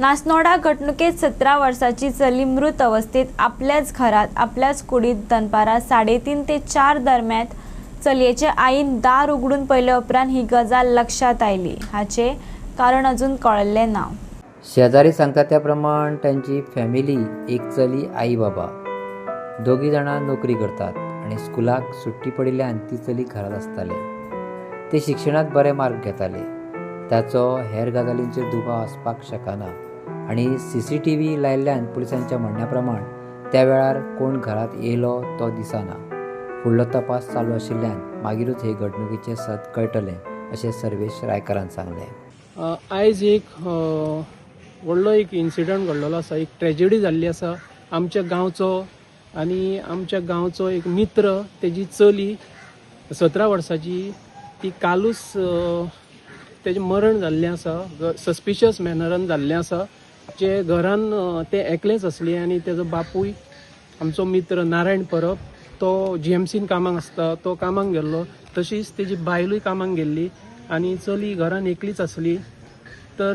नासनोडा घटनुकेत 17 वर्षाची चली मृत अवस्थेत आपल्याच घरात आपल्याच कुडीत दनपारा 3:30 ते 4 दरम्यान चलयेच्या आईन दार उघडून पहिले उपरांत ही गजाल लक्षात आयली. हाचे कारण अजून कळले ना. शेजारी सांगता त्या प्रमाण त्यांची फॅमिली एक चली आई बाबा दोघी जाणां नोकरी करतात आणि स्कुलाक सुट्टी पडिल्ल्यान ती चली घरात आसताले. ते शिक्षणात बरे मार्क घेताले. ताचो हेर गजालींचेर दुबाव आसपाक शकना आणि CCTV लायिल्ल्यान पुलिसांच्या म्हणण्या प्रमाण त्या वेळार कोण घरात येयलो तो दिसना. फुडलो तपास चालू आशिल्ल्यान मागीरूच हे घडणुकीचे सत कळटले अशें सर्वेश रायकरान सांगलें. आयज एक व्हडलो एक इन्सिडंट घडलेलो आसा. एक ट्रेजेडी जाल्ली आसा आमच्या गांवचो आनी आमच्या गांवचो एक मित्र तेजी चली 17 वर्साची ती कालूच तेजें मरण जाल्लें आसा. सस्पिशियस मॅनरान जाल्लें आसा. जे घरान ते एकलेच आसली आनी तेजो बापूय आमचो मित्र नारायण परब तो GMCन कामाक आसता. तो कामाक गेल्लो. तशीच तेजी बायलूय कामाक गेल्ली आनी चली घरान एकलीच आसली. तर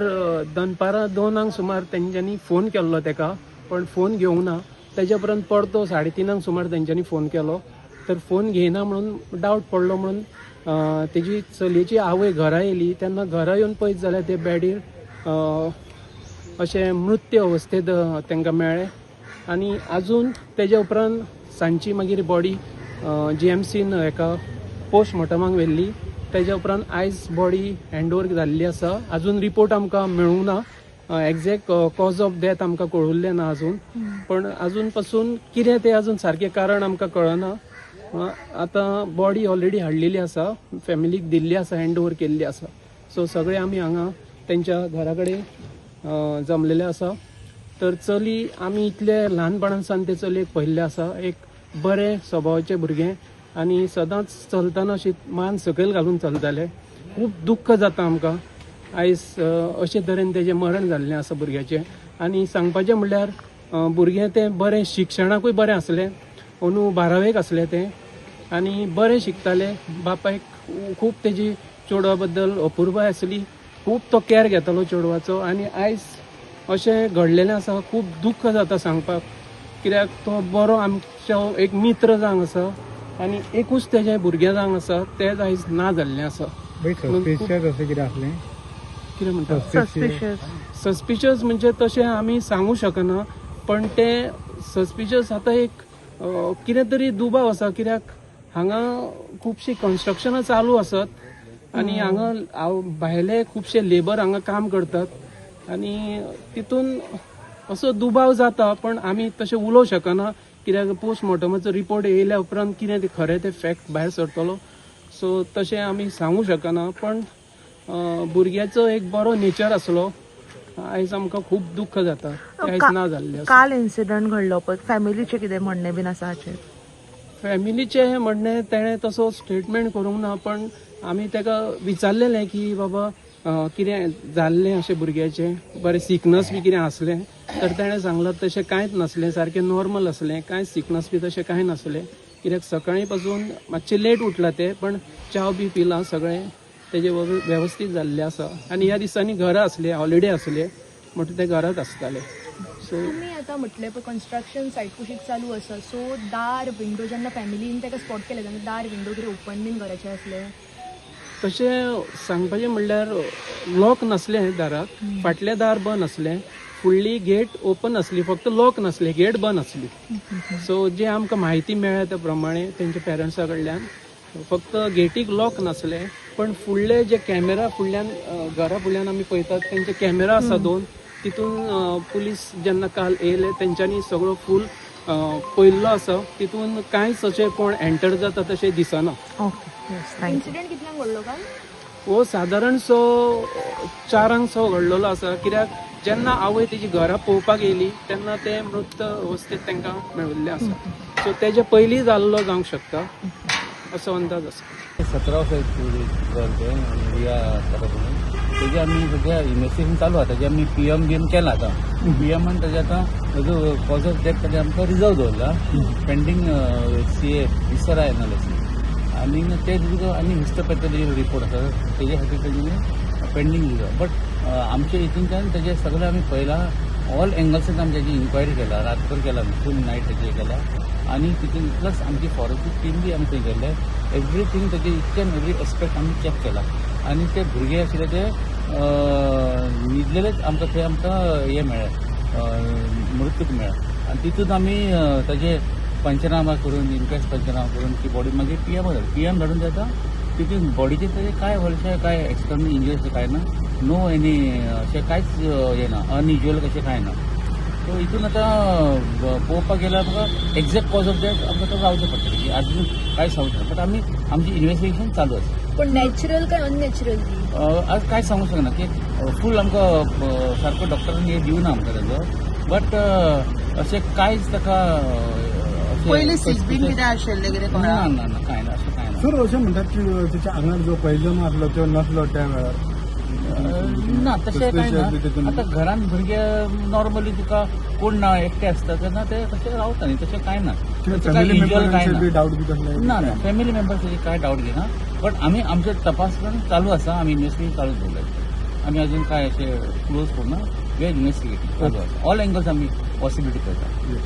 दनपारां 2 सुमार तेंच्यांनी फोन केल्लो तेका, पण फोन घेवंक ना. तेज्या उपरांत परतो 3:30 सुमार तेंच्यांनी फोन केलो. तर फोन घेयना म्हणून डावट पडलो म्हणून तेजी चलयेची आवय घरा येयली. तेन्ना घरा येवन पळयत जाल्यार ते बॅडीर अशें मृत्य अवस्थेंत तांकां मेळ्ळें. आनी आजून तेज्या उपरांत सांजची मागीर बॉडी GMCन हेका पोस्टमॉर्टमाक व्हेल्ली. तेज्या उपरांत आयज बॉडी हँडओवर जाल्ली आसा. आजून रिपोर्ट आमकां मेळूंक ना. एक्झॅक्ट कॉज ऑफ डेथ आमकां कळुल्लें ना आजून. पण आजून पासून कितें तें आजून सारकें कारण आमकां कळना. आतां बॉडी ऑलरेडी हाडलेली आसा. फॅमिलीक दिल्ली आसा, हँडओवर केल्ली आसा. सो सगळे आमी हांगा तेंच्या घरा कडेन जमलेले आसा. तर चली आमी इतले ल्हानपणासान ते चलयेक पळयल्लें आसा. एक बरें स्वभावाचें भुरगें आनी सदांच चलतना अशी मान सकयल घालून चलतालें. खूब दुख्ख जाता आमकां आयज अशे तरेन तेजें मरण जाल्लें आसा भुरग्याचें. आनी सांगपाचें म्हणल्यार भुरगें तें बरें शिक्षणाकूय बरें आसलें. अंदू 12वेक आसलें तें आनी बरें शिकतालें. बापायक खूब तेजी चेडवा बद्दल अपुरबाय आसली. खूब तो केअर घेतालो चेडवाचो. आनी आयज अशें घडलेलें आसा. खूब दुख्ख जाता सांगपाक. कित्याक तो बरो आमचो एक मित्र जावन आसा आनी एकूच तेजें भुरगें जावन आसा. तेंच आयज ना जाल्लें आसा. कितें म्हणटा सस्पिशियस म्हणजे तशें आमी सांगूं शकना. पण तें सस्पिशियस आतां एक कितें तरी दुबाव आसा. कित्याक हांगा खुबशीं कन्स्ट्रक्शनां चालू आसात आनी हांगा भायले खुबशे लेबर हांगा काम करतात आनी तितून असो दुबाव जाता. पण आमी तशें उलोवंक शकना. कित्याक पोस्टमॉर्टमाचो रिपोर्ट येयल्या उपरांत कितें तें खरें तें फॅक्ट भायर सरतलो. सो तशें आमी सांगूं शकना. पण भुरग्याचो एक बरो नेचर आसलो. आयज आमकां खूब दुख्ख जाता. आयज ना जाल्लें. काल इन्सिडंट घडलो पळय, फॅमिलीचें कितें म्हणणें बीन आसा हाचेर? फॅमिलीचें म्हणणें तेणें तसो स्टेटमेंट करूंक ना. पण आमी तेका विचारलेलें की बाबा कितें जाल्लें अशें भुरग्याचें, बरें सिकनस बी कितें आसलें. तर तेणें सांगलां तशें कांयच नासलें, सारकें नॉर्मल आसलें, कांयच सिकनस बी तशें कांय नासलें. कित्याक सकाळीं पासून मातशें लेट उठला ते, पण च्या बी पिलां, सगळें तेजें वेवस्थीत जाल्लें आसा. आनी ह्या दिसांनी घरा आसले, हॉलिडे आसले म्हणून ते घरात आसताले. सो तुमी आतां म्हटलें पळय कन्स्ट्रक्शन सायट कुशीक चालू आसा. सो दार विंडो जेन्ना फॅमिलीन तेका स्पॉट केलें तेन्ना दार विंडो कितें ओपन बीन घराचें आसलें? तशें सांगपाचें म्हणल्यार लॉक नासलें दाराक. फाटलें दार बंद आसलें. फुडली गेट ओपन आसली, फक्त लॉक नासलें, गेट बंद आसली. सो जे आमकां म्हायती मेळ्ळ्या त्या प्रमाणे तेंच्या पेरंट्सा कडल्यान फक्त गेटीक लॉक नासलें. पण फुडले जे कॅमेरा फुडल्यान घरा फुडल्यान आमी पळयतात तेंचे कॅमेरा आसा 2. तितून पुलीस जेन्ना काल येयले तेंच्यांनी सगळो फूल पळयल्लो आसा. तितून कांयच अशें कोण एंटर जाता तशें दिसना. इन्सिडेंट कितल्यांक घडलो काल? हो सादारण 4 घडलेलो आसा. कित्याक जेन्ना आवय तेजी घरा पळोवपाक येयली तेन्ना ते मृत अवस्थेत तांकां मेळिल्लें आसा. सो तेजे पयलीं जाल्लो जावंक शकता असो अंदाज आसा. 17 तेजे आमी सध्या इन्व्हेस्टिगेशन चालू आसा. तेजे आमी PM बीन केला. आतां PMन तेजे आतां तेजो कॉज ऑफ डेथ तेजे आमकां रिजर्व दवरला. पेंडींग CA विसरा एनालिसीस आनी ते आनी हिस्टोपॅथॉलॉजी रिपोर्ट आसा तेजे खातीर तेजे पेंडींग रिजर्व. बट आमच्या हितूनच्यान तेजे सगळे आमी पळयला, ऑल एंगल्सान आमी तेजी इन्क्वायरी केला, रातभर केला, फूल नायट तेजे केला. आणि तितून प्लस आमची फॉरेस्टची टीम बी आमी थंय गेले, एवरीथींग तेजे इच एंड एवरी एस्पेक्ट आमी चॅक केला. आनी ते भुरगे आशिल्ले ते न्हिदलेलेच आमकां थंय हे मेळ्ळे, मृत्यूक मेळ्ळे. आनी तितून आमी तेजे पंचनामा करून, इन्क्वेस्ट पंचनामा करून ती बॉडी मागीर पीएम धाडून जाता. तितून बॉडीचे तेजे काय व्हडलेशे काय एक्सटर्नल इंजरीज काय ना, नो एनी अशें कांयच हें ना, अनयुज्युअल कशें कांय ना. सो हितून आतां पळोवपाक गेल्यार म्हाका एक्झॅक्ट कॉज ऑफ डॅथ आमकां तो रावचो पडटलें की अजून कांय सांगूंक शकना. बट आमी आमची इन्व्हेस्टिगेशन चालू आसा. पण नॅचरल काय अननॅचरल आज कांय सांगूंक शकना की फूल आमकां सारको डॉक्टरांनी हे दिवना आमकां तेजो. बट अशें कांयच ताका पयलीं सिजबीन कितें आशिल्लें कितें ना कळ्ळां? ना ना कांय ना, अशें कांय ना. सर अशें म्हणटात की तिच्या आंगार जो पयलो मारलो तो नसलो त्या वेळार. ना तशें कांय ना. आतां घरान भुरगे नॉर्मली तुका कोण ना एकटे आसता तेन्ना ते तशें रावता न्ही, तशें कांय ना. तशें कांय usual कांय ना. डाऊट बी तसले ना ना फॅमिली मेंबर्स हेजी कांय डावट घेना. बट आमी आमचें तपासण चालू आसा, आमी इन्व्हेस्टिगेशन चालू दवरल्या. आमी अजून कांय अशें क्लोज करूना, वी आर इन्व्हेस्टिगेटींग चालू आसा. ऑल एंगल्स आमी पॉसिबिलिटी करता.